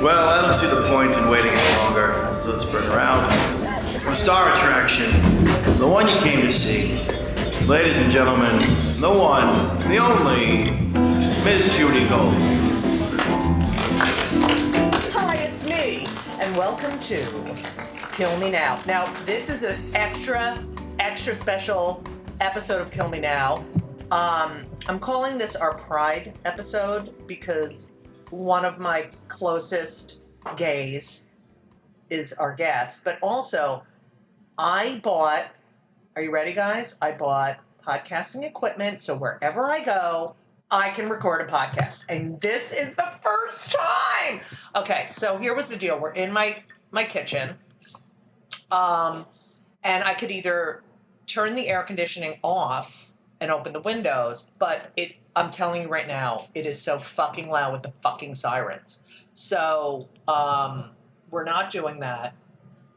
Well, I don't see the point in waiting any longer, so let's bring her out. The star attraction, the one you came to see. Ladies and gentlemen, the one, the only, Miss Judy Gold. Hi, it's me, and welcome to Kill Me Now. Now, this is an extra special episode of Kill Me Now. I'm calling this our Pride episode because one of my closest gays is our guest, but also I bought, are you ready guys? I bought podcasting equipment so wherever I go, I can record a podcast. And this is the first time. Okay, so here was the deal. We're in my kitchen. And I could either turn the air conditioning off and open the windows, but I'm telling you right now, it is so fucking loud with the fucking sirens. So, we're not doing that.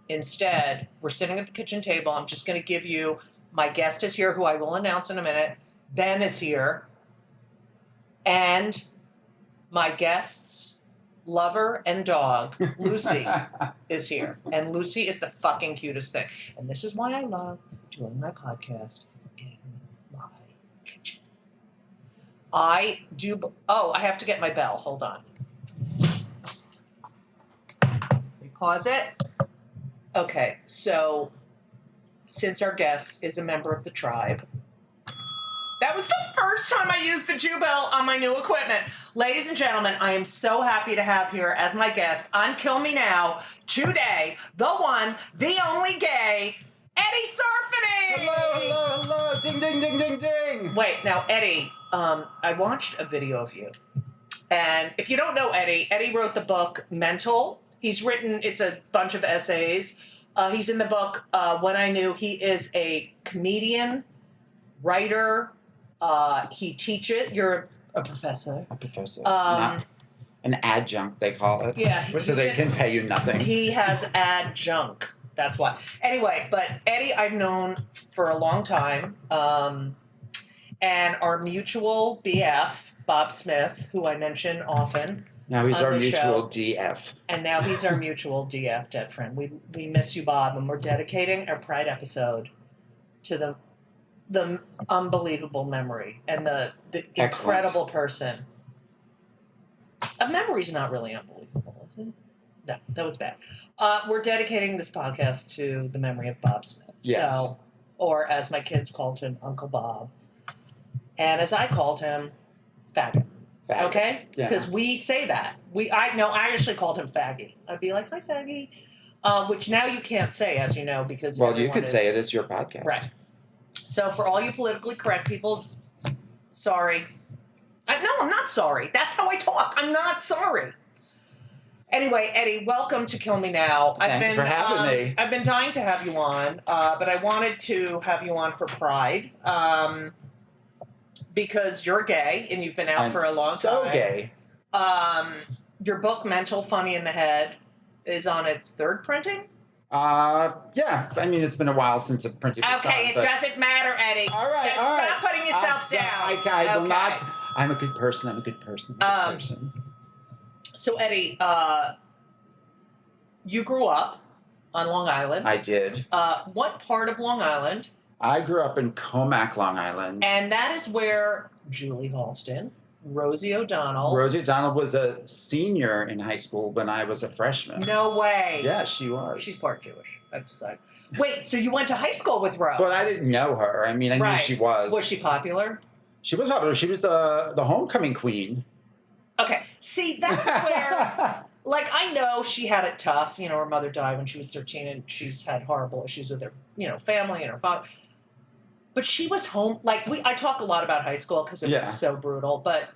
Instead, we're sitting at the kitchen table. I'm just going to give you, my guest is here, who I will announce in a minute. Ben is here. And my guest's lover and dog, Lucy, is here. And Lucy is the fucking cutest thing. And this is why I love doing my podcast in my kitchen. I have to get my bell. Hold on. Let me pause it. Okay, so since our guest is a member of the tribe, that was the first time I used the Jew bell on my new equipment. Ladies and gentlemen, I am so happy to have here as my guest on Kill Me Now today, the one, the only gay, Eddie Sarfaty! Hello. Ding, ding, ding, ding, ding. Wait, now Eddie, I watched a video of you. And if you don't know Eddie wrote the book Mental. He's written, it's a bunch of essays. He's in the book When I Knew. He is a comedian, writer. He teaches. You're a professor. A professor. Not an adjunct, they call it. Yeah. So they can pay you nothing. He has adjunct. That's why. Anyway, but Eddie I've known for a long time. And our mutual BF, Bob Smith, who I mention often. Now he's on our the mutual show. DF. And now he's our mutual DF, dead friend. We miss you, Bob, and we're dedicating our Pride episode to the unbelievable memory and the incredible person. A memory's not really unbelievable, is it? No, that was bad. We're dedicating this podcast to the memory of Bob Smith. Yes. So, or as my kids called him, Uncle Bob. And as I called him, faggot. Faggot. Okay? Yeah. Because we say that. I actually called him faggy. I'd be like, hi, faggy. Which now you can't say, as you know, because Well, you could say it. It's your podcast. Right. So for all you politically correct people, sorry. No, I'm not sorry. That's how I talk. I'm not sorry. Anyway, Eddie, welcome to Kill Me Now. Thanks for having me. I've been dying to have you on, but I wanted to have you on for Pride. Because you're gay and you've been out for a long time. So gay. Your book, Mental, Funny in the Head, is on its third printing? Yeah. I mean, it's been a while since it printed. Okay, it doesn't matter, Eddie. All right. Stop putting yourself down. I will not. I'm a good person. I'm a good person. So, Eddie, you grew up on Long Island. I did. What part of Long Island? I grew up in Comac, Long Island. And that is where Julie Halston, Rosie O'Donnell. Rosie O'Donnell was a senior in high school when I was a freshman. No way. Yeah, she was. She's part Jewish, I've decided. Wait, so you went to high school with Rose? But I didn't know her. I mean, I knew she was. Was she popular? She was popular. She was the homecoming queen. Okay. See, that's where... Like, I know she had it tough. You know, her mother died when she was 13, and she's had horrible issues with her, family and her father. But she was home, like, I talk a lot about high school because it was so brutal, but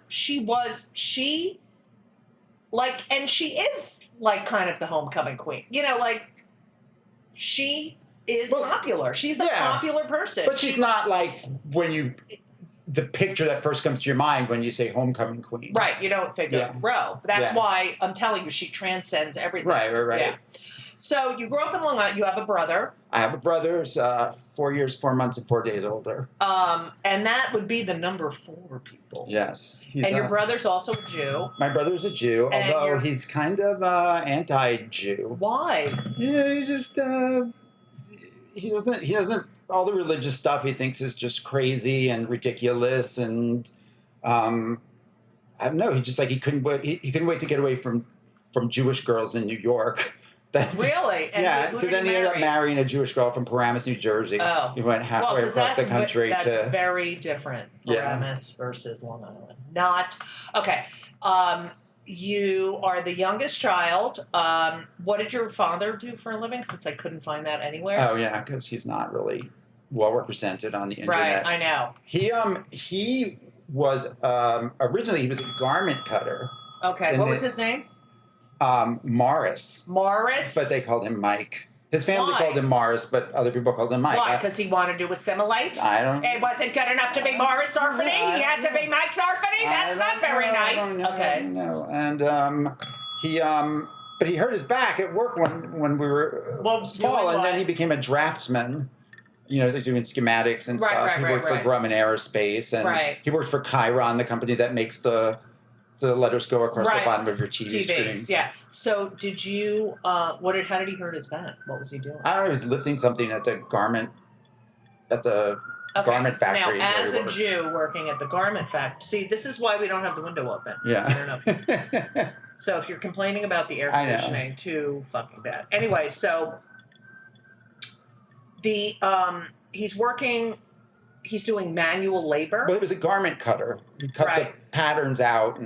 and she is, like, kind of the homecoming queen. She is popular. She's a popular person. But she's not, like, the picture that first comes to your mind when you say homecoming queen. Right, you don't figure Roe. That's why I'm telling you, she transcends everything. Right. Yeah. So you grew up in Long Island. You have a brother. I have a brother who's 4 years, 4 months, and 4 days older. And that would be the number 4 people. Yes. And your brother's also a Jew. My brother's a Jew, And although you're- he's kind of anti-Jew. Why? Yeah, he just he doesn't all the religious stuff he thinks is just crazy and ridiculous, and I don't know. He just like he couldn't wait to get away from Jewish girls in New York. That's, Really? And yeah. who So did then you he ended up marry? marrying a Jewish girl from Paramus, New Jersey. Oh. He went halfway 'cause across the country that's to. very different. Yeah. Paramus versus Long Island. Not okay. You are the youngest child. What did your father do for a living? Since I couldn't find that anywhere. Oh yeah, because he's not really well represented on the internet. Right, I know. He was originally he was a garment cutter. Okay, And what the- was his name? Morris, Morris. but they called him Mike. His family Why? called him Morris, but other people called him Mike. Why? Because he wanted to assimilate? I don't. It wasn't good enough to be Morris Sarfaty. He had to be Mike Sarfaty. That's not very nice. Okay. No, and but he hurt his back at work when we were small, doing and then what? he became a draftsman. You know, they're doing schematics and Right, stuff. right, He right, worked right. for Grumman Aerospace, and Right. he worked for Chiron, the company that makes the letters go across Right. the bottom of your TV screen. TVs, yeah. So did you? How did he hurt his back? What was he doing? I don't know, he was lifting something at the garment Okay. garment factory. Now, where as he a worked. Jew working at the garment factory, see, this is why we don't have the window open. I don't know. Yeah. So if you're complaining about the air I know. conditioning, too fucking bad. Anyway, so the he's doing manual labor. But it was a garment cutter. He cut Right. the patterns out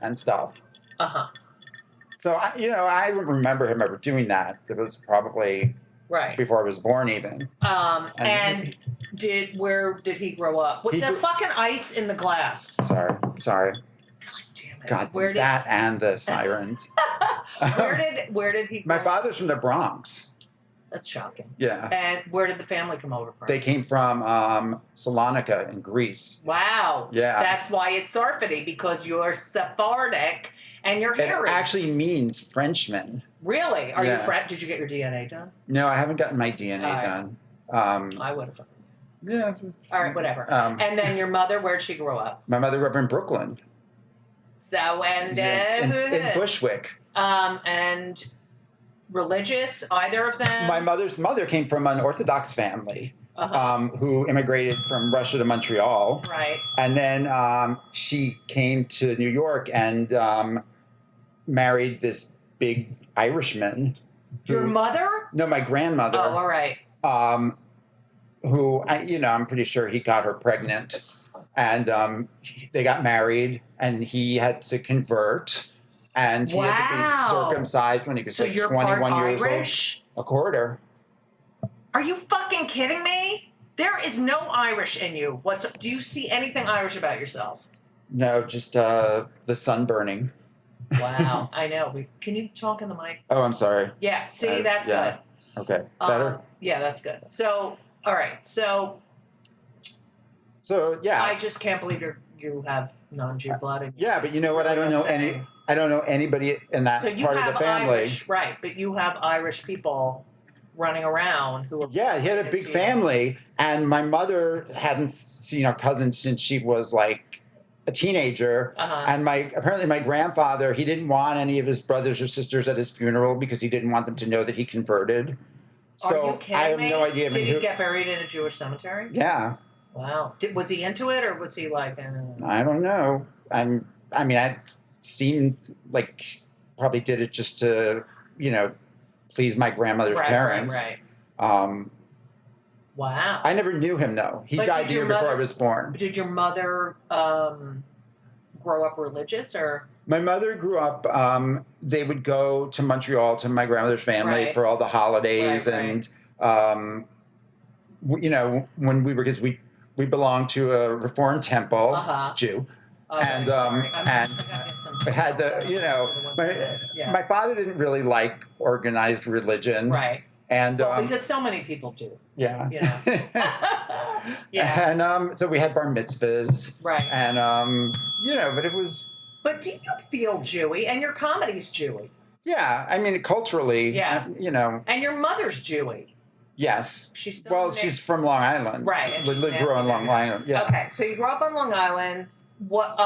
and stuff. Uh-huh. So I don't remember him ever doing that. It was probably Right. before I was born, even. And where did he grow up? With He the grew- fucking ice in the glass. Sorry. God damn it. God, where did that and the sirens. where did he grow My up? father's from the Bronx. That's shocking. Yeah. And where did the family come over from? They came from Salonika in Greece. Wow. Yeah. That's why it's Sarfaty, because you're Sephardic and you're It hairy. actually means Frenchman. Really? Are you Yeah. French? Did you get your DNA done? No, I haven't gotten my DNA All right. done. I would have. Yeah. All right, whatever. Um, And then your mother, where'd she grow up? My mother grew up in Brooklyn. So, and in Bushwick. and religious, either of them? My mother's mother came from an Orthodox family Uh-huh. who immigrated from Russia to Montreal. Right. And then she came to New York and married this big Irishman. Your mother? No, my grandmother. Oh, all right. Who, I'm pretty sure he got her pregnant. And they got married, and he had to convert. And he had to Wow. be circumcised when he was So like you're 21 part years Irish? old. A quarter. Are you fucking kidding me? There is no Irish in you. Do you see anything Irish about yourself? No, just the sun burning. Wow, I know. Can you talk in the mic? Oh, I'm sorry. Yeah, see, that's yeah. Okay, good. better? Yeah, that's good. So, all right. So, So, yeah. I just can't believe you have non-Jew blood. In you. Yeah, but you know what? I don't know Upsetting. I don't know anybody in that So you part have of the family. Irish, right? But you have Irish people running around who are. Yeah, he had a big related to you. family, and my mother hadn't seen our cousin since she was like a teenager. Uh-huh. And apparently my grandfather, he didn't want any of his brothers or sisters at his funeral because he didn't want them to know that he converted. Are So you kidding I have me? no idea. Did he get buried in a Jewish cemetery? Yeah, Wow. Was he into it, or was he like? I don't know. I seemed like probably did it just to please my grandmother's parents. Right. Wow. I never knew him though. He But died did the your year before I mother- was born. Did your mother grow up religious, or? My mother grew up. They would go to Montreal to my grandmother's family Right. for all the holidays, Right, and when we were kids, we belonged to a Reformed temple, Uh-huh. Jew. Oh, And, sorry. and I gotta get some- We had Yeah. my father didn't really like organized religion, Right. And Well, because so many people do. yeah, You know. Yeah. and so we had bar mitzvahs, Right. and but it was. But do you feel Jewy? And your comedy's Jewy. Yeah, I mean, culturally, Yeah. you know, And your mother's Jewy. yes. She's still Well, Nancy. she's from Long Island. Right, and We she's grew on Nancy Long Island. Yeah. Okay, so you grew up on Long Island. What?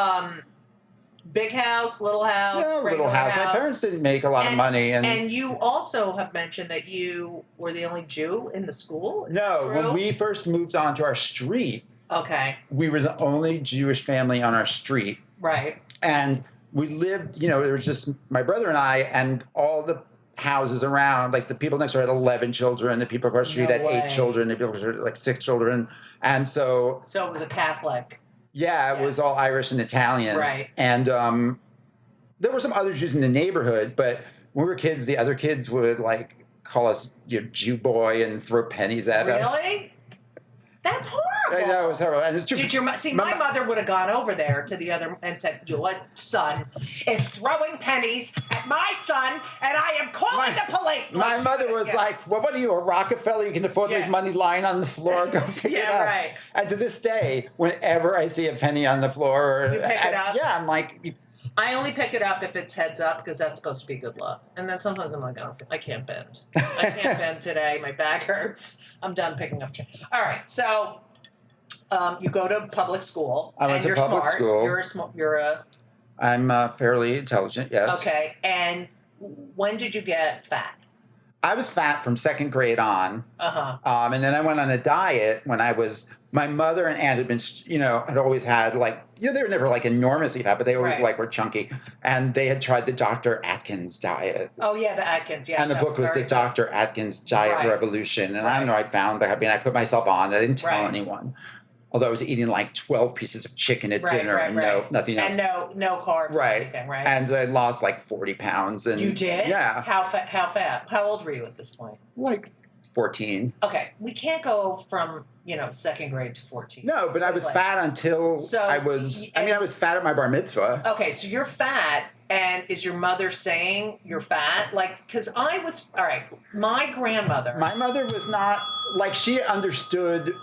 Big house, little house, Yeah, little regular house. My parents didn't make a lot of money, And you also have mentioned that you were the only Jew in the school. Is that no, true? when we first moved onto our street, Okay. we were the only Jewish family on our street. Right. And we lived, you know, there was just my brother and I, and all the houses around, like the people next door had 11 children, the people across the street No had way. 8 children, the people across the street had like 6 children. And so, So it was a Catholic. yeah, it was Yes. all Irish and Italian. Right. And there were some other Jews in the neighborhood, but when we were kids, the other kids would like call us your Jew boy and throw pennies at us. Really? That's horrible. I know, it was horrible. And it's true. Did your my mother would have gone over there to the other and said, "Your son is throwing pennies at my son, and I am calling the police." My mother was like, "Well, what are you, a Rockefeller? You can afford to leave money lying on the floor. Go pick it Yeah, up." right. And to this day, whenever I see a penny on the floor, You pick it up? Yeah, I'm like, I only pick it up if it's heads up because that's supposed to be good luck. And then sometimes I'm like, oh, I can't bend. I can't bend today. My back hurts. I'm done picking up. All right, so you go to public school. I went and to you're public smart. school. You're a I'm fairly intelligent. Yes. okay. And when did you get fat? I was fat from 2nd grade on. And then I went on a diet when I was. My mother and aunt had been, you know, had always had like, you know, they were never like enormously fat, but they always Right. like were chunky. And they had tried the Dr. Atkins diet. Oh yeah, the Atkins. Yeah, And the book was the Dr. Atkins Diet Right. Revolution. And I Right. don't know, I mean, I put myself on. I didn't tell Right. anyone. Although I was eating like 12 pieces of chicken at Right, dinner right, and right. nothing else. And no carbs or Right. anything, right? And I lost like 40 pounds. And you did? Yeah. How fat? How old were you at this point? Like 14. Okay, we can't go from 2nd grade to 14. No, but I was Like- fat until So, I was fat at my bar mitzvah. Okay, so you're fat, and is your mother saying you're fat? Like, because I was all right. My grandmother. My mother was not like she understood.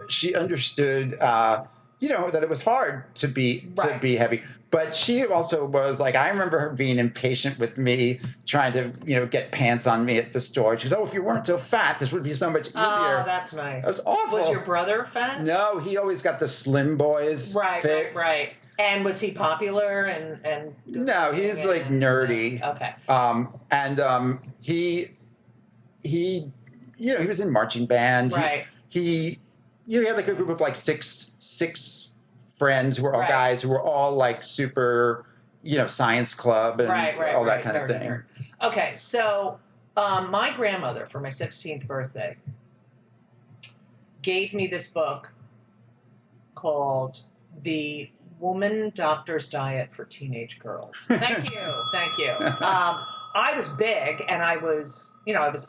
She understood, you know, that it was hard to be Right. heavy. But she also was like, I remember her being impatient with me, trying to, you know, get pants on me at the store. She goes, "Oh, if you weren't so fat, this would be so much easier." Oh, that's nice. That was awful. Was your brother fat? No, he always got the slim boys. Right, fit. right. And was he popular and good No, he's looking like and- nerdy. Okay. He, you know, he was in marching band. Right. He you know, he had like a group of like six friends who were all Right. guys who were all like super, you know, science club and all that kind of thing. Nerd. Okay, so my grandmother for my 16th birthday gave me this book called The Woman Doctor's Diet for Teenage Girls. Thank you. I was big and I was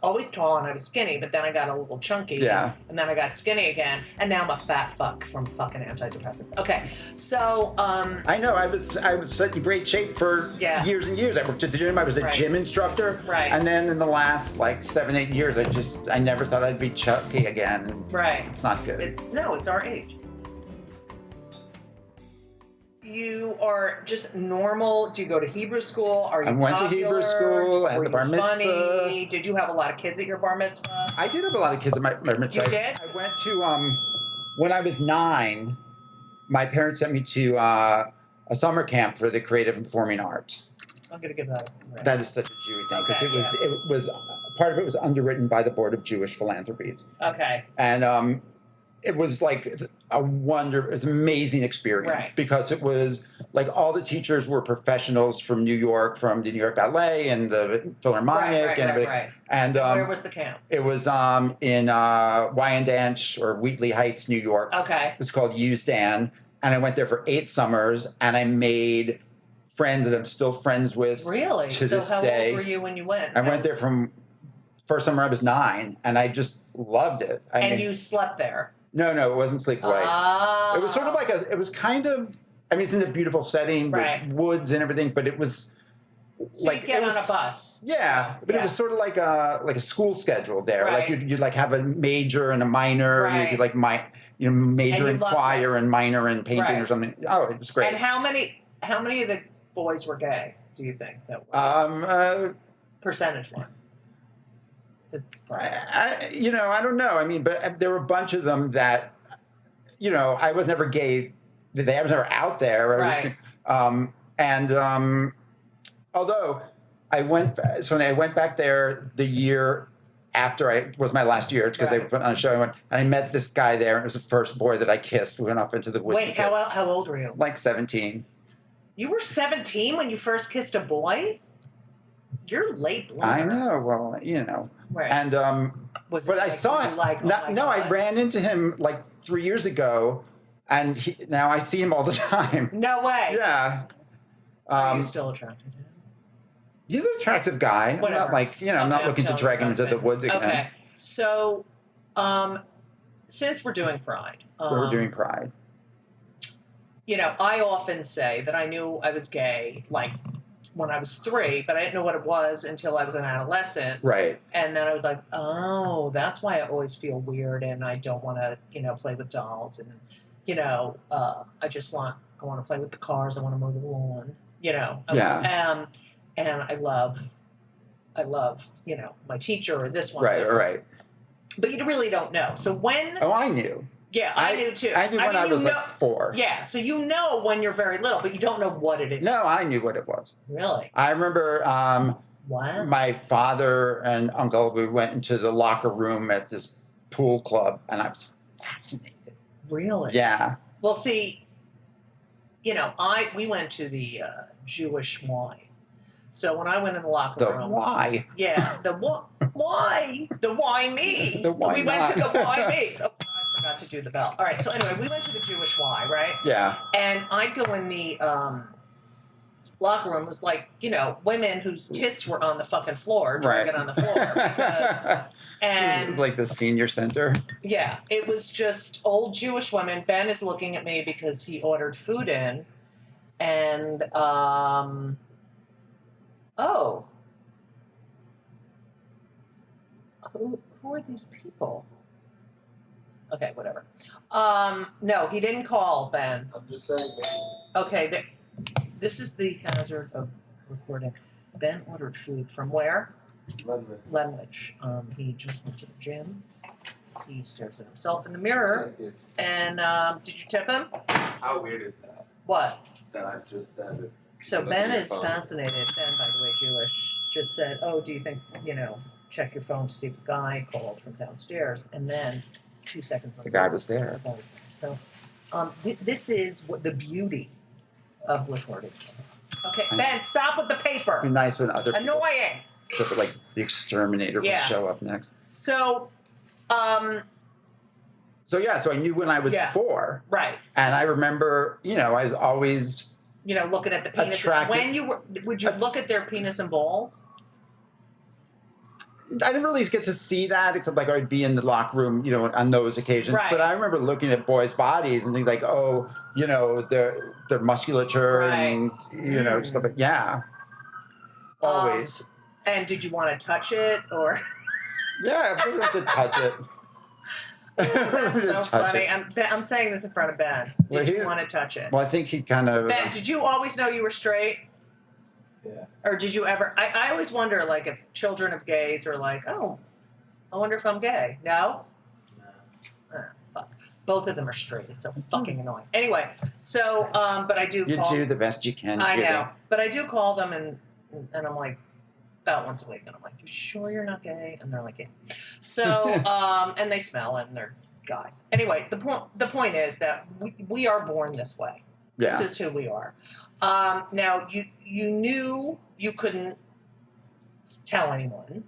always tall and I was skinny, but then I got a little chunky. Yeah. And then I got skinny again, and now I'm a fat fuck from fucking antidepressants. Okay, so I know I was such in great shape for years and years. I worked at the gym. I was a Right. gym instructor. Right. And then in the last like 7-8 years, I never thought I'd be chunky again. right. It's not good. It's our age. You are just normal. Do you go to Hebrew school? Are you I went to Hebrew school. I had Were the bar you mitzvah. funny? Did you have a lot of kids at your bar mitzvah? I did have a lot of kids at my bar mitzvah. You did? I went to when I was 9. My parents sent me to a summer camp for the creative and performing arts. I'm gonna give that. A That is such a Jewy thing because Okay, it was part of it was underwritten by the Board of Jewish Philanthropies, Okay. and it was like it was an amazing experience Right. because it was like all the teachers were professionals from New York, from the New York Ballet and the Philharmonic and everything. Right. And Where was the camp? it was in Wyandanch or Wheatley Heights, New York. Okay. It was called USDAN, and I went there for 8 summers, and I made friends that I'm still friends with Really? to So this how day. old were you when you went? I went there from first summer I was 9, and I just loved it. And you slept there. No, it wasn't sleepaway. Ah. It was sort of like it was kind of, I mean, it's in a beautiful setting Right. with woods and everything, but it was So you get on a bus. Yeah, but it was sort of like a school schedule there. Right. Like you'd like have a major and a minor. Right. You could like major you in loved choir and minor in painting Right. or something. Oh, it was great. And how many of the boys were gay? do you think? That percentage wise? I don't know. I mean, but there were a bunch of them that, I was never gay. I was never out there. Right. Although when I went back there the year after was my last year, because they put on a show, and I met this guy there, and it was the first boy that I kissed. We went off into the woods. Wait, how old were you? Like 17. You were 17 when you first kissed a boy? You're late bloomer. I know. Well, Right. And but I saw him. I ran into him like 3 years ago, and now I see him all the time. No way. Yeah. Are you still attracted to him? He's an attractive guy. Whatever. I'm not looking to drag him into the woods again. Okay. So, since we're doing Pride. We're doing Pride. I often say that I knew I was gay, like, when I was 3, but I didn't know what it was until I was an adolescent. Right. And then I was like, oh, that's why I always feel weird and I don't want to, play with dolls. And, I want to play with the cars. I want to mow the lawn, Yeah. And I love, my teacher or this one. Right. But you really don't know. So when... Oh, I knew. Yeah, I knew too. I knew when I was like 4. Yeah, so you know when you're very little, but you don't know what it is. No, I knew what it was. Really? I remember wow. My father and uncle, we went into the locker room at this pool club, and I was fascinated. Really? Yeah. Well, see, we went to the Jewish Y. So when I went in the locker room... The why? Yeah, the why? The why me? The why we not? went to the why me. Oh, I forgot to do the bell. All right, so anyway, we went to the Jewish Y, right? Yeah. And I'd go in the locker room. It was like, women whose tits were on the fucking floor, dragging on the floor. Because, it was like the senior center. Yeah, it was just old Jewish women. Ben is looking at me because he ordered food in. And, who are these people? Okay, whatever. No, he didn't call, Ben. I'm just saying. Okay, this is the hazard of recording. Ben ordered food from where? Lemwich. He just went to the gym. He stares at himself in the mirror. And did you tip him? How weird is that? What? That I just said it. So Ben is fascinated. Ben, by the way, Jewish, just said, oh, do you think, check your phone to see if the guy called from downstairs. And then 2 seconds later. The guy was there. The guy was there. So this is what the beauty of recording. Okay, Ben, stop with the paper. It'd be nice when other people, annoying. like the exterminator would show up next. So, So I knew when I was 4. Right. And I remember, I was always... looking at the penis. Attracted. Would you look at their penis and balls? I didn't really get to see that, except like I'd be in the locker room, on those occasions. Right. But I remember looking at boys' bodies and things like, oh, their musculature and stuff like always. And did you want to touch it or? Yeah, I wanted to touch it. That's so funny. I'm saying this in front of Ben. Did you want to touch it? Well, I think he kind of. Ben, did you always know you were straight? Yeah. Or did you ever? I always wonder, like, if children of gays are like, oh, I wonder if I'm gay. No? Fuck. Both of them are straight. It's so fucking annoying. Anyway, so, but I do You call... do the best you can. I Judy. know. But I do call them, and I'm like, about once a week, and I'm like, you sure you're not gay? And they're like, yeah. So, and they smell it, and they're guys. Anyway, the point is that we are born this way. Yeah. This is who we are. Now, you knew you couldn't tell anyone.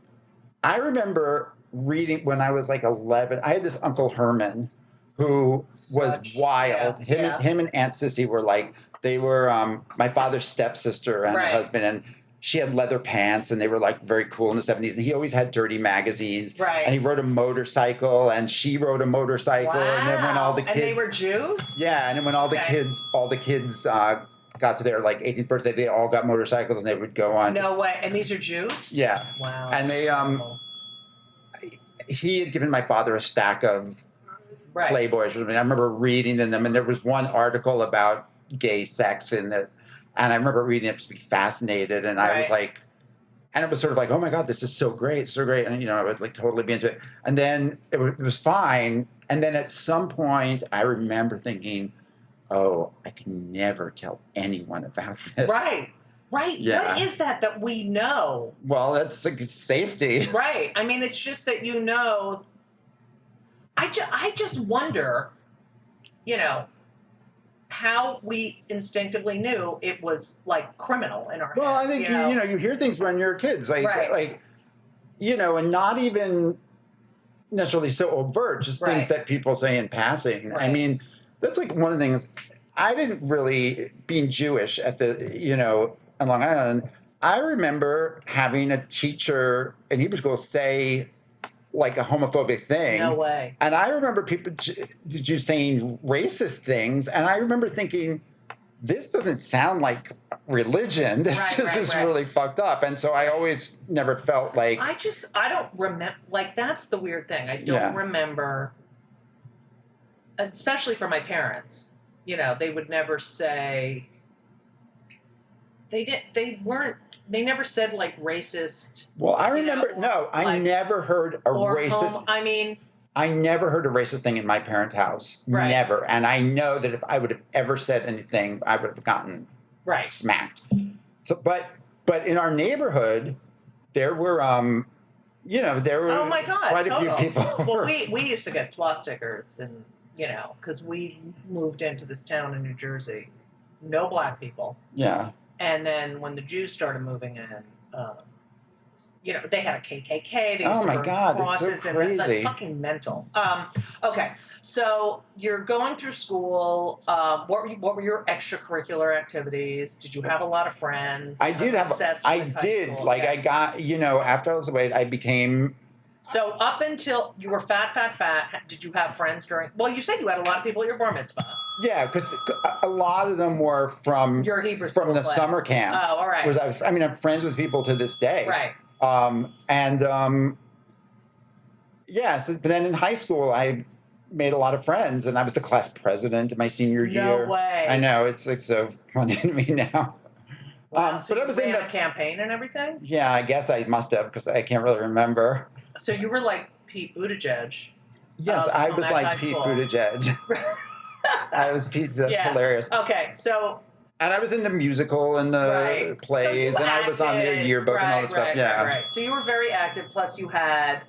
I remember reading when I was like 11. I had this Uncle Herman who was wild. Him and Aunt Sissy were like, they were my father's stepsister and her husband, and she had leather pants, and they were like very cool in the 70s. And he always had dirty magazines. Right. And he rode a motorcycle, and she rode a motorcycle. Wow. And then when all the kids, and they were Jews? Yeah, and then when all the kids got to their like 18th birthday, they all got motorcycles, and they would go on. No way. And these are Jews? Yeah. Wow. And they he had given my father a stack of Playboys. I remember reading them, and there was one article about gay sex in it. And I remember reading it to be fascinated, and I was Right. like, and it was sort of like, oh my God, this is so great, so great. And, I would like totally be into it. And then it was fine. And then at some point, I remember thinking, oh, I can never tell anyone about this. Right. Right. Yeah. What is that we know? Well, that's like safety. Right. I mean, it's just that I just wonder, how we instinctively knew it was like criminal in our Well, I heads, think you hear things when you're kids, Right. and not even necessarily so overt, just things Right. that people say in passing. I Right. mean, that's like one of the things. I didn't really, being Jewish at on Long Island, I remember having a teacher in Hebrew school say like a homophobic thing. No way. And I remember Jews saying racist things, and I remember thinking, this doesn't sound like religion. This is Right. really fucked up. And so I always never felt like I don't remember. Like, that's the weird thing. I don't Yeah. remember, especially for my parents. They would never say. They never said like racist. Well, I remember. I never heard a or racist. I never heard a racist thing in my parents' house. Right. Never. And I know that if I would have ever said anything, I would have gotten Right. smacked. So, but in our neighborhood, there were there were Oh my God! quite a few people. Well, we used to get swastikas, and because we moved into this town in New Jersey, no black people. Yeah. And then when the Jews started moving in, they had a KKK. They used Oh to my burn God, it's so crosses and crazy. that's fucking mental. Okay, so you're going through school. What were your extracurricular activities? Did you have a lot of friends? I did have. Obsessed I with high did. school? Like Yeah. I got. After I was away, I became. So up until you were fat, did you have friends during? Well, you said you had a lot of people at your bar mitzvah. Yeah, because a lot of them were from Your Hebrew from school the class. summer camp. Oh, all right. I'm friends with people to this day. Right. But then in high school, I made a lot of friends, and I was the class president in my senior year. No way. I know, it's like so funny to me now. Wow, so but I you was ran in a the. campaign and everything? Yeah, I guess I must have because I can't really remember. So you were like Pete Buttigieg. Yes, Of I was Home Ec like High Pete School. Buttigieg. I was Pete. That's Yeah. hilarious. Okay, so And I was in the musical and the right. plays, So you and I was on the acted. yearbook and all that stuff. Yeah. Right. So you were very active, plus you had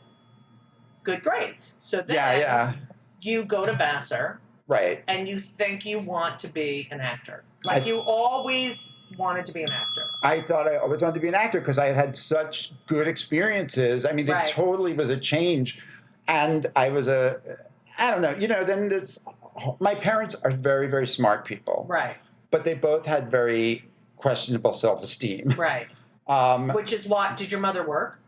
good grades. So then Yeah. you go to Vassar Right. and you think you want to be an actor. Like you always wanted to be an actor. I thought I always wanted to be an actor because I had had such good experiences. I mean, it Right. totally was a change. And I was I don't know, then my parents are very, very smart people. Right. But they both had very questionable self-esteem. Right. Which is why, did your mother work?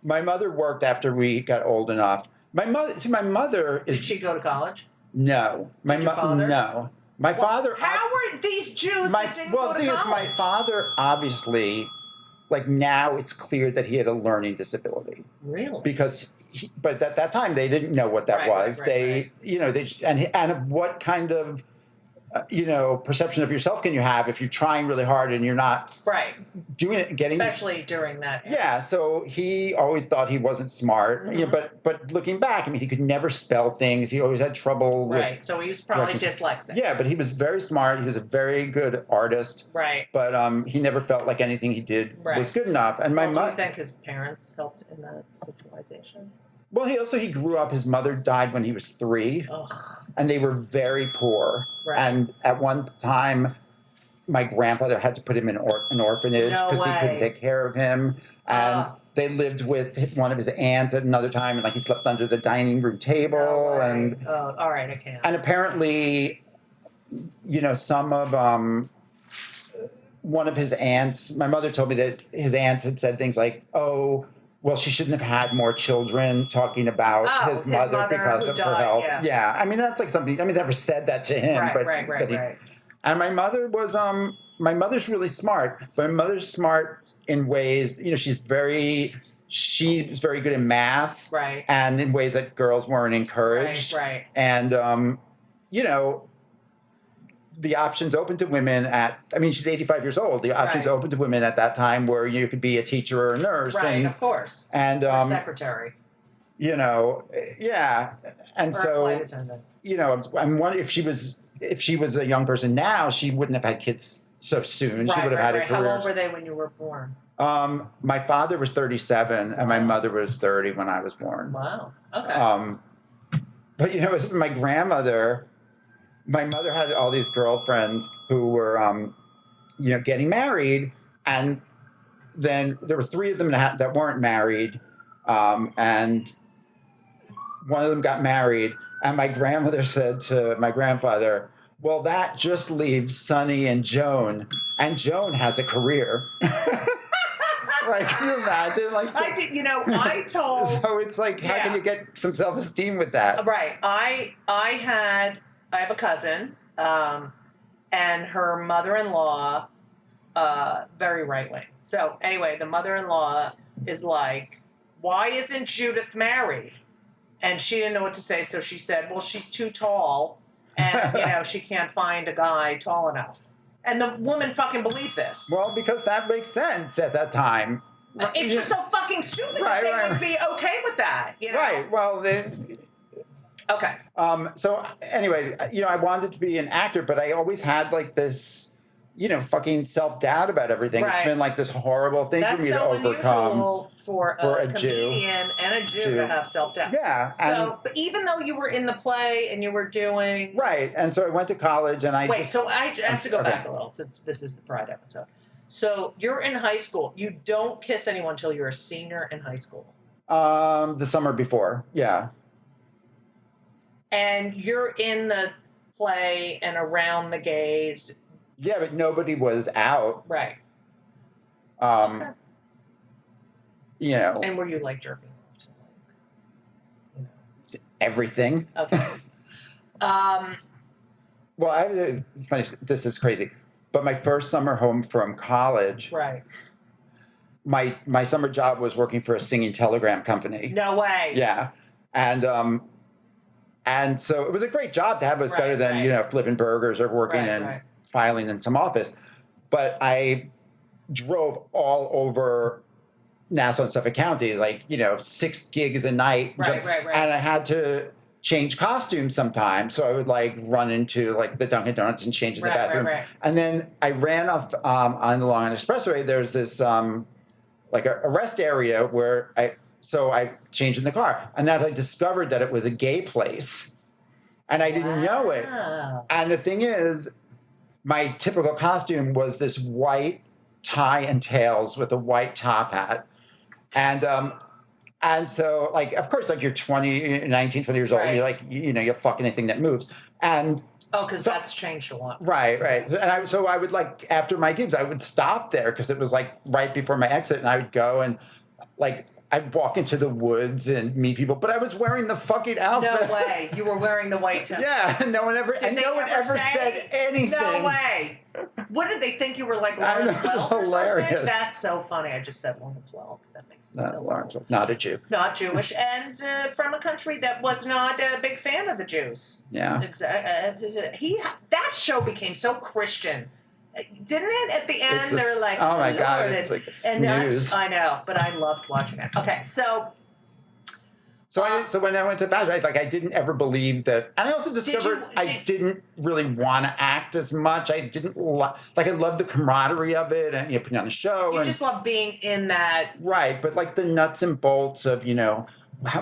My mother worked after we got old enough. My mother is. Did she go to college? No. Did your father? No. My father. How were these Jews that didn't go the to thing college? is, my father obviously, like now, it's clear that he had a learning disability Really? because, but at that time they didn't know what that Right, was. right, They, and what kind of, perception of yourself can you have if you're trying really hard and you're not Right. doing it, getting. Especially during that era. Yeah, so he always thought he wasn't smart. Mhm. But looking back, I mean, he could never spell things. He always had trouble with. Right. So he was probably directions. dyslexic. Yeah, but he was very smart. He was a very good artist. Right. But he never felt like anything he did Right. was good enough. And my Well, do you mother. think his parents helped in that situation? Well, he grew up. His mother died when he was 3, Ugh. and they were very poor. Right. And at one time, my grandfather had to put him in an orphanage No because he way. couldn't take care of him. And Ugh. they lived with one of his aunts at another time, and like he slept under the dining room table. No way. And Oh, all right, I can't. and apparently, some of one of his aunts. My mother told me that his aunts had said things like, "Oh, well, she shouldn't have had more children," talking about his mother because who of her died, health. yeah. I mean that's like something. I mean, they never said that to him, Right, but right. And my mother was my mother's really smart, but my mother's smart in ways. She's very good in math, Right. and in ways that girls weren't encouraged. Right. And the options open to women she's 85 years old. The options Right. open to women at that time were you could be a teacher or a nurse. Right, and, of course. And, Or secretary. you know, yeah. And Or a so, flight attendant. you know, I'm wondering if she was a young person now, she wouldn't have had kids so soon. She would have had a career. How old were they when you were born? My father was 37 and my Wow. mother was 30 when I was born. Wow. Okay. But, you know, it was my grandmother. My mother had all these girlfriends who were, you know, getting married, and then there were 3 of them that weren't married, and one of them got married, and my grandmother said to my grandfather, "Well, that just leaves Sonny and Joan has a career." Like, can you imagine? Like, so, I told. So it's like, how can Yeah. you get some self-esteem with that? Right. I have a cousin, and her mother-in-law, very right-wing. So anyway, the mother-in-law is like, "Why isn't Judith married?" And she didn't know what to say, so she said, "Well, she's too tall, and she can't find a guy tall enough." And the woman fucking believed this. Well, because that makes sense at that time. It's just so fucking stupid that they would be okay with that. Right. Well, Okay. So anyway, I wanted to be an actor, but I always had like this, fucking self-doubt about everything. Right. It's been like this horrible thing That's for me so to overcome. unusual for a Jew. comedian and a Jew to have self-doubt. Yeah. So, but even though you were in the play and you were doing... Right. And so I went to college and I so I have to go okay. back a little since this is the Pride episode. So you're in high school. You don't kiss anyone until you're a senior in high school. The summer before. Yeah. And you're in the play and around the gays. Yeah, but nobody was out. Right. Okay. And were you like jerking off to Everything. Okay. Well, funny. This is crazy, but my first summer home from college, right. My summer job was working for a singing telegram company. No way. Yeah, and so it was a great job to have. It was better than flipping burgers or working and filing in some office. But I drove all over Nassau and Suffolk counties, 6 gigs a night. Right. And I had to change costumes sometimes. So I would run into the Dunkin' Donuts and change in the bathroom. Right. And then I ran off on the Long Island Expressway. There's this a rest area where I changed in the car. And then I discovered that it was a gay place. And I didn't know it. And the thing is, my typical costume was this white tie and tails with a white top hat. And so, of course, you're 19, 20 years old. Right. You're you'll fuck anything that moves. And because that's changed a lot. Right. And I would after my gigs, I would stop there because it was right before my exit, and I would go and I'd walk into the woods and meet people, but I was wearing the fucking outfit. No way. You were wearing the white top. Yeah, and no one ever said anything. No way. What did they think you were like I know, Lawrence Welk or hilarious. something? That's so funny. I just said Lawrence Welk. That makes me That's so Lawrence old. Welk, not a Jew. Not Jewish, and from a country that was not a big fan of the Jews. Yeah. That show became so Christian. Didn't it? At the end, they're like, "Oh my Lord, God, it's like a snooze." I know, but I loved watching it. Okay, so when I went to fashion, I didn't ever believe that, and I also discovered I didn't really want to act as much. I didn't I loved the camaraderie of it, and putting on a show. You just love being in that, right? But the nuts and bolts of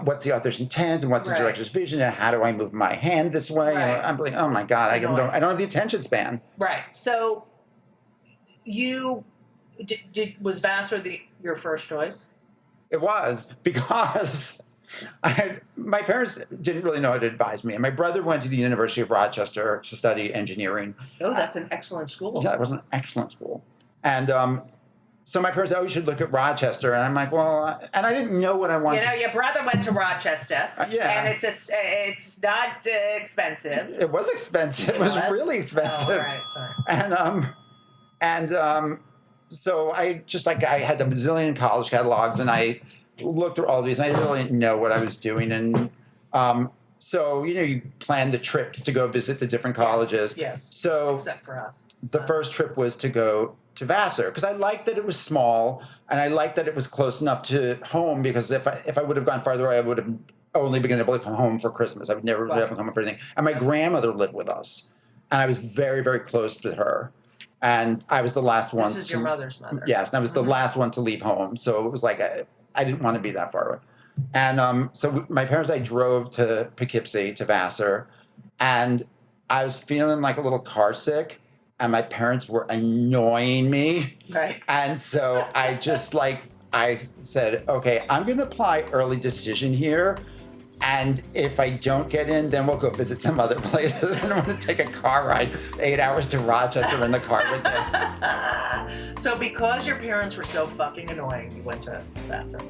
what's the author's intent and what's the director's vision and how do I move my hand this way? Right. And I'm like, oh my God, I don't have the attention span. Right. So you was Vassar your first choice? It was because my parents didn't really know how to advise me. And my brother went to the University of Rochester to study engineering. Oh, that's an excellent school. Yeah, it was an excellent school. And so my parents said, oh, you should look at Rochester. And I'm like, well, and I didn't know what I wanted. Your brother went to Rochester. Yeah. And it's not expensive. It was expensive. It was really expensive. Oh, all right, sorry. So I just I had the bazillion college catalogs and I looked through all of these and I didn't really know what I was doing. And So, you plan the trips to go visit the different colleges. Yes. So Except for us. the first trip was to go to Vassar because I liked that it was small and I liked that it was close enough to home because if I would have gone farther away, I would have only been able to come home for Christmas. I would never be able to come home for anything. And my grandmother lived with us and I was very, very close to her. And I was the last one. This is your mother's mother. Yes, and I was the last one to leave home. So it was like I didn't want to be that far away. And so my parents and I drove to Poughkeepsie, to Vassar, and I was feeling like a little car sick, and my parents were annoying me. Right. And so I just I said, okay, I'm going to apply early decision here. And if I don't get in, then we'll go visit some other places. And I'm going to take a car ride 8 hours to Rochester in the car with them. So because your parents were so fucking annoying, you went to Vassar.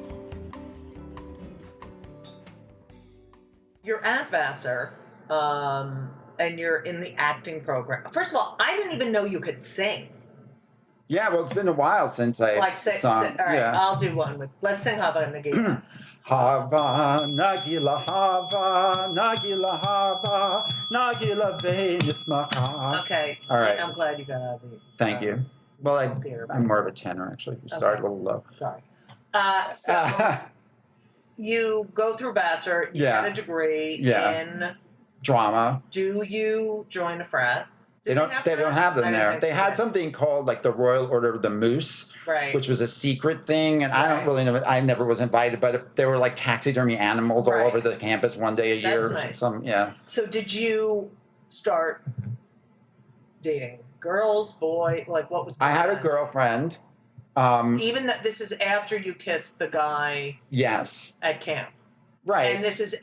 You're at Vassar, and you're in the acting program. First of all, I didn't even know you could sing. Yeah, well, it's been a while since I sung. All right, yeah. I'll do one. Let's sing Hava Nagila. Hava, Nagila, Hava, Nagila, Hava, Nagila, Venismaha. Okay. All right. I'm glad you got out of the. Thank you. Well, theater. I'm more of a tenor, actually. We started a little low. Sorry. So you go through Vassar. You Yeah. get a degree Yeah. in. Drama. Do you join a frat? They don't have them I don't there. think They so. had something called like the Royal Order of the Moose, Right. which was a secret thing, and I don't Right. really know. I never was invited, but there were like taxidermy animals all Right. over the campus one day a year. That's nice. Yeah. So did you start dating girls, boy? Like what was? I going had a on? girlfriend. Even that this is after you kissed the guy Yes. at camp, Right. and this is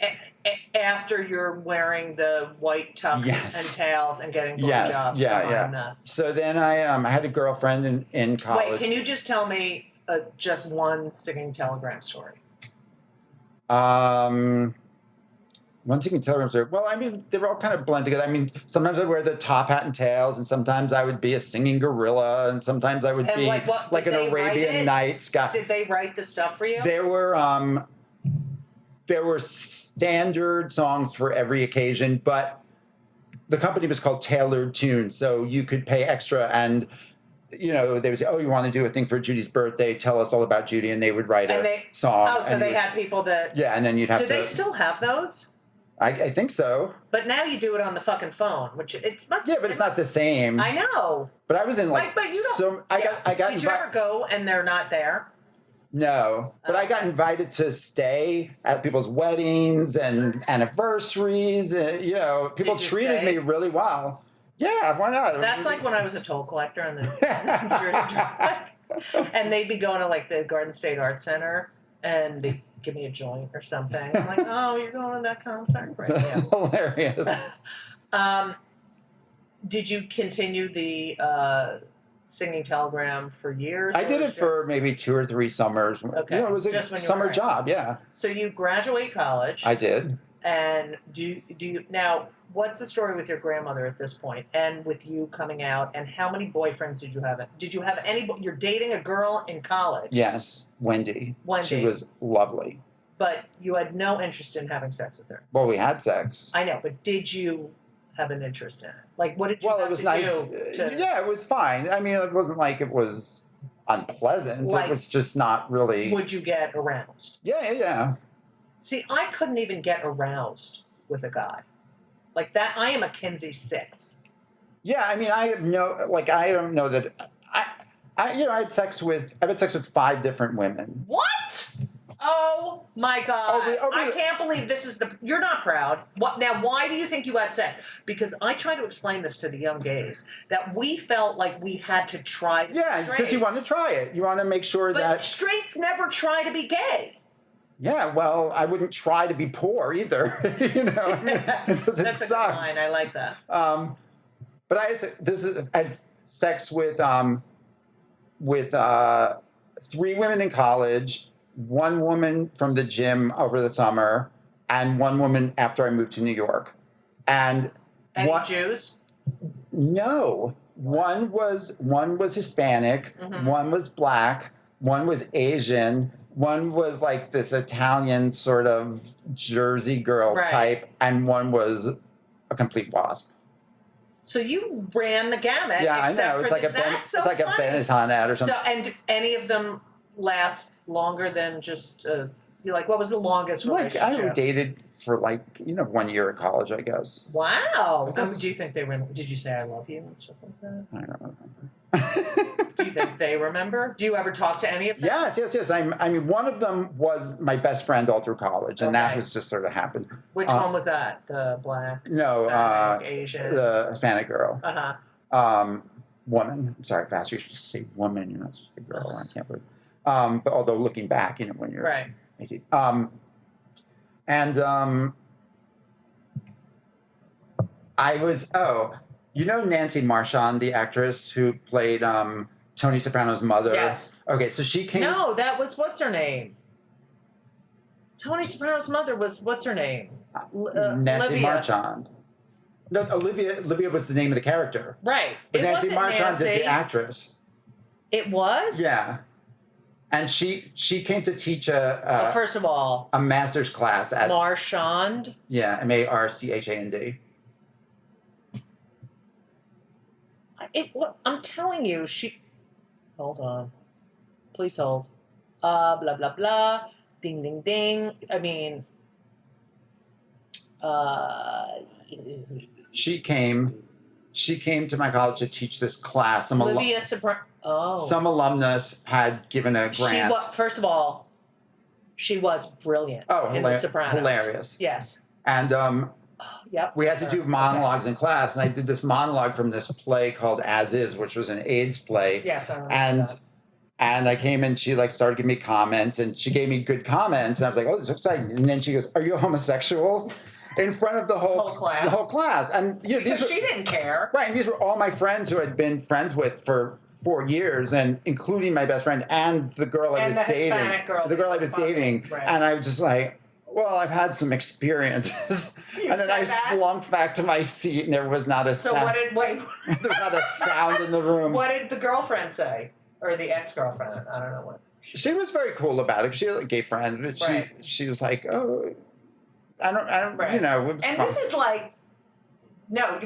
after you're wearing the white tux Yes. and tails and getting Yes. blowjobs. Yeah. So then I had a girlfriend in college. Wait, can you just tell me just one singing telegram story? One thing you can tell them, well, I mean, they were all kind of blend together. I mean, sometimes I'd wear the top hat and tails, and sometimes I would be a singing gorilla, and sometimes I would And be like what- like did an they write Arabian it? Nights guy. Did they write the stuff for you? There were standard songs for every occasion, but the company was called Tailored Tunes, so you could pay extra and. They would say, "Oh, you want to do a thing for Judy's birthday? Tell us all about Judy," and they would write a song. Oh, so and they had people that. Yeah, and then you'd have Do to. they still have those? I think so. But now you do it on the fucking phone, which it must. Yeah, but it's not the same. I know. But I was in like But you don't. so. I got. Did you ever go and they're not there? No, but I got invited to stay at people's weddings and anniversaries. And, people Did you treated stay? me really well. Yeah, why not? That's like when I was a toll collector in the Jersey Drive, and they'd be going to like the Garden State Art Center and they'd give me a joint or something. I'm like, oh, you're going to that concert? Right, yeah. Hilarious. Did you continue the singing telegram for years? I did or it for just- maybe 2 or 3 summers. Okay. It was a Just when you summer were- job. Yeah, So you graduate college. I did. And do you now? What's the story with your grandmother at this point, and with you coming out? And how many boyfriends did you have? Did you have any? You're dating a girl in college. Yes, Wendy. Wendy. She was lovely. But you had no interest in having sex with her. Well, we had sex. I know, but did you have an interest in it? Like, what did you Well, have it was to nice. do? To, Yeah, it was fine. I mean, it wasn't like it was unpleasant. Like- It was just not really. Would you get aroused? Yeah. See, I couldn't even get aroused with a guy like that. I am a Kinsey 6. Yeah, I mean, I don't know that I've had sex with 5 different women. What? Oh my God! I can't believe this is You're not proud. What now? Why do you think you had sex? Because I try to explain this to the young gays that we felt like we had to try. To be Yeah, straight. because you want to try it. You want to make sure But that. straights never try to be gay. Yeah, well, I wouldn't try to be poor either. I mean, because it That's a good sucked. line. I like that. But I had sex with 3 women in college, 1 woman from the gym over the summer, and 1 woman after I moved to New York. And Any one, Jews? no, one was Hispanic, Mhm. one was black, one was Asian, one was like this Italian sort of Jersey girl Right. type, and one was a complete wasp. So you ran the gamut. Yeah, I except know. It's for like a that's so it's like a funny. Benetton ad or So, something. and do any of them last longer than just? You're like, what was the longest Like relationship? I dated for 1 year at college, I guess. Wow. I guess- Do you think they remember? Did you say I love you and stuff like that? I don't remember. Do you think they remember? Do you ever talk to any of them? Yes. I mean, one of them was my best friend all through college, and that Okay. was just sort of happened. Which one was that? The black, No, Hispanic, Asian. the Hispanic girl, woman. Sorry, faster. You're supposed to say woman. You're not supposed to say girl. I can't believe. But although looking back, when you're Right. 18. I was Nancy Marchand, the actress who played Tony Soprano's mother. Yes. Okay, so she came. No, that was what's her name? Tony Soprano's mother was what's her name? Nancy Olivia. Marchand. No, Olivia was the name of the character. Right. But It Nancy wasn't Marchand is Nancy. the actress. It was? Yeah. And she came to teach Well, first of all, a master's class at Marchand. Marchand. I'm telling you, she. Hold on. Please hold. Blah, blah, blah. Ding, ding, ding. I mean. She came to my college to teach this class. Olivia Soprano. Oh. Some alumnus had given a grant. First of all, she was brilliant in The Sopranos. Hilarious. Yes. And Yep. we had to do monologues in class, and I did this monologue from this play called As Is, which was an AIDS play. Yes, I remember that. And I came and she started giving me comments, and she gave me good comments, and I was like, oh, this is exciting. And then she goes, are you a homosexual? In front of the whole class. The whole class. And Because she didn't care. right, and these were all my friends who had been friends with for 4 years, and including my best friend and the girl I And was the dating. Hispanic girl The that girl I you was were fucking, dating. right. And I was just like, well, I've had some experiences. You And then I said that? slumped back to my seat, and there was not a So sound. there There was not a sound in the room. what did the girlfriend say? Or the ex-girlfriend? I don't know what. She was very cool about it. She had a gay friend, but Right. she was like, oh, I don't, Right. it was And fun. this is like, no,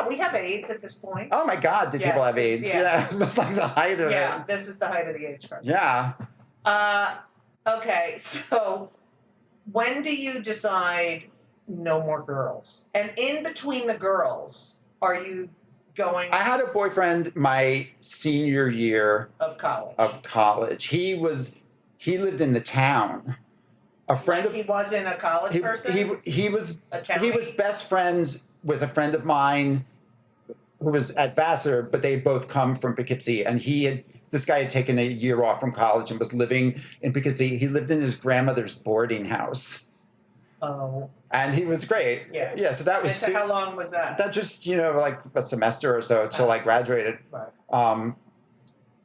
we have AIDS at this point. Oh my God, did Yes, people have AIDS? yeah. It was like the height of Yeah, it. this is the height of the AIDS crisis. Yeah. Okay, so when do you decide no more girls? And in between the girls, are you going I had a boyfriend my senior year of college? of college. He lived in the town. A friend Like he wasn't a college person? he was A townie? he was best friends with a friend of mine who was at Vassar, but they both come from Poughkeepsie, and this guy had taken a year off from college and was living in Poughkeepsie. He lived in his grandmother's boarding house, Oh. and he was great. Yeah. Yeah. So that And was so how long was that? that just like a semester or so till I graduated. Right.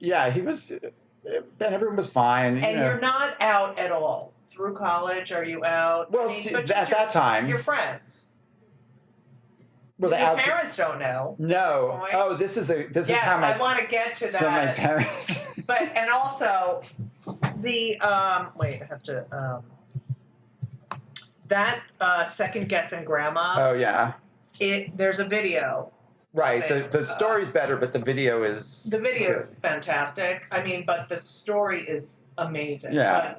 Yeah, he was, and everyone was fine. And you're not out at all through college. Are you out? Well, I mean, see, but at just that time, your friends. was Your I out? parents don't know. No. Point. Oh, this is Yes, how my I want to get to that. so my parents. But and also the wait, I have to that second guessing grandma. Oh yeah. There's a video. Right. thing. The story's better, but the video is The video is fantastic. I mean, but the story is amazing. Yeah.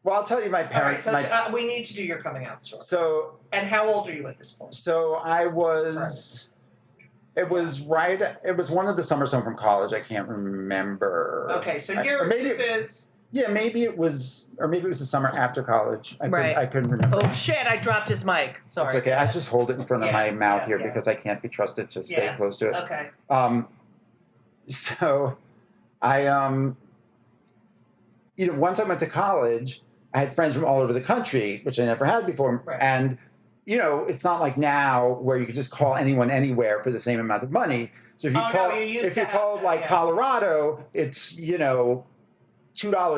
Well, I'll tell you my But, all right, parents. so we need to do your coming out story. So And how old are you at this point? I was. It was one of the summers home from college. I can't remember. Okay, so maybe it was the summer after college. Right. I couldn't remember. Oh shit! I dropped his mic. Sorry. It's okay. I just hold it in front of Yeah, my mouth yeah, here yeah. because I can't be trusted to stay Yeah. close to it. Okay. So I once I went to college, I had friends from all over the country, which I never had before. Right. And it's not like now where you could just call anyone anywhere for the same amount of money. So if you Oh, no, call you used if to you have called to, like yeah. Colorado, it's $2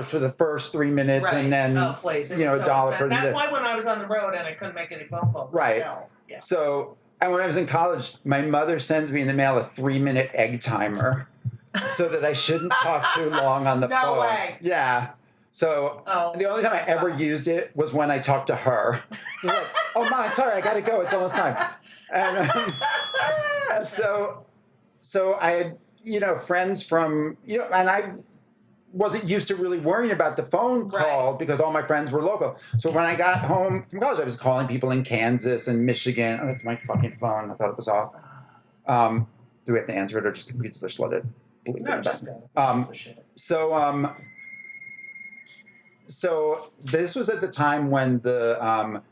for the first 3 minutes, Right. and then oh, please. It you know, was $1 so for expensive. the- That's why when I was on the road and I couldn't make any phone calls. Right. Yeah. So, and when I was in college, my mother sends me in the mail a 3-minute egg timer so that I shouldn't talk too long on the No phone. way. Yeah. So Oh, the only time I ever used it was when I talked to her. She's like, "Oh, Mom, sorry, I gotta go. It's almost time." And so I had, friends from, and I wasn't used to really worrying about the phone call because all my friends were local. So when I got home from college, I was calling people in Kansas and Michigan. Oh, that's my fucking phone. I thought it was off. Do we have to answer it or we just let it? No, just go. So this was at the time when the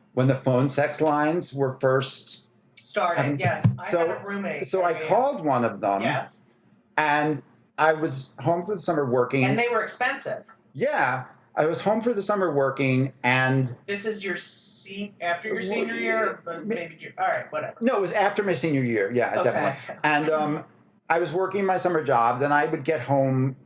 phone sex lines were first started. Yes, I had a roommate. So I called one of them. Yes, and I was home for the summer working. And they were expensive. Yeah, I was home for the summer working, and this is after your senior year, but maybe all right, whatever. No, it was after my senior year. Yeah, Okay. definitely. And I was working my summer jobs, and I would get home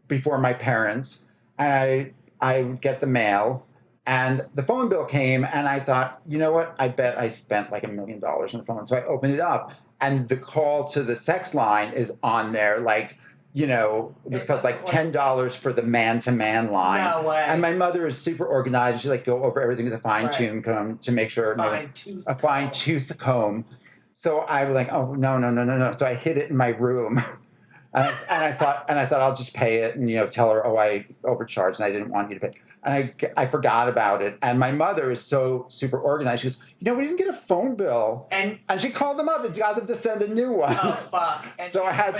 before my parents, and I would get the mail, and the phone bill came, and I thought, you know what? I bet I spent like $1 million on the phone. So I opened it up, and the call to the sex line is on there, like, it was cost like $10 for the man-to-man line. No way. And my mother is super organized. She go over everything with a fine-tune comb to make sure a fine-tooth comb. So I was like, oh no. So I hid it in my room. And I thought I'll just pay it and tell her, oh, I overcharged and I didn't want you to pay. And I forgot about it. And my mother is so super organized. She goes, we didn't get a phone bill. And she called them up and got them to send a new one. Oh fuck! And So I had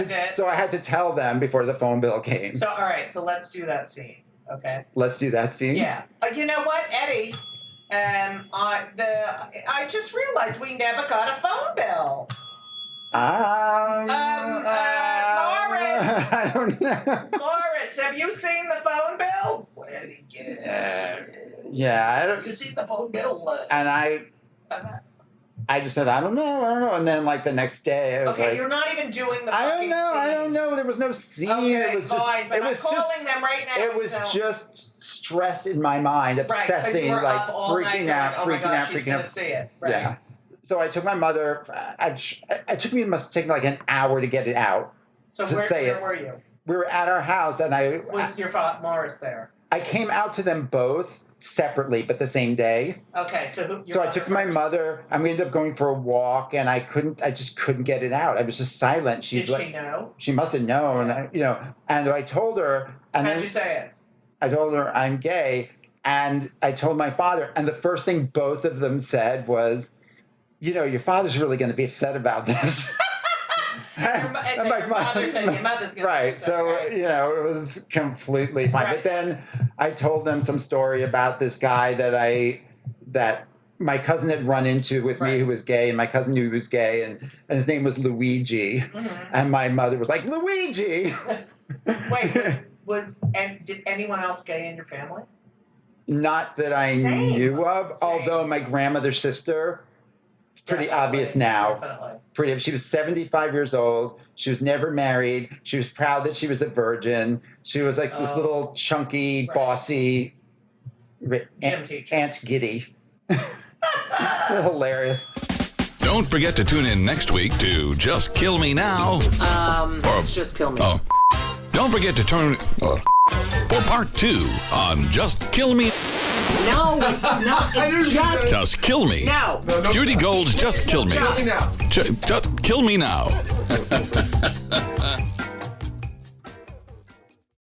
to tell them before the phone bill came. So all right, so let's do that scene. Okay. Let's do that scene. Yeah. You know what, Eddie? I just realized we never got a phone bill. Morris. I don't know. Morris, have you seen the phone bill? Where did you get? Yeah, I don't. You seen the phone bill? And I just said, I don't know. And then the next day, I was okay, like, you're not even doing the I fucking don't know. There was no scene. Okay, it was fine, but it was I'm calling them right now. It was just stress in my mind, obsessing, so you were up all freaking night out, going, oh my gosh, she's freaking gonna out. see it. Right. Yeah. So I took my mother. It must have taken an hour to get it out. So to where were you? We were at our house, and Was your Morris there? I came out to them both separately, but the same day. Okay, so I took my mother, and we ended up going for a walk, and I just couldn't get it out. I was just silent. Did she know? She must have known, and I told her. And how'd you say it? I told her I'm gay, and I told my father, and the first thing both of them said was, your father's really going to be upset about this. And your father said your mother's going to right. be upset. So, Right. It was completely fine. Right. But then I told them some story about this guy that my cousin had run into with me who was gay, and my cousin knew he was gay, and his name was Luigi. Mm-hmm. And my mother was like, Luigi! Wait, did anyone else gay in your family? Not that I knew of, although my grandmother's sister, pretty obvious now. Definitely. She was 75 years old. She was never married. She was proud that she was a virgin. She was like this little chunky, bossy gym teacher. Aunt Giddy. Hilarious. Don't forget to tune in next week to Just Kill Me Now. It's Just Kill Me. Oh. Don't forget to turn for part 2 on Just Kill Me. No, it's not. It's Just Kill Me. No. Judy Gold's Just Kill Me. Just. Just Kill Me Now.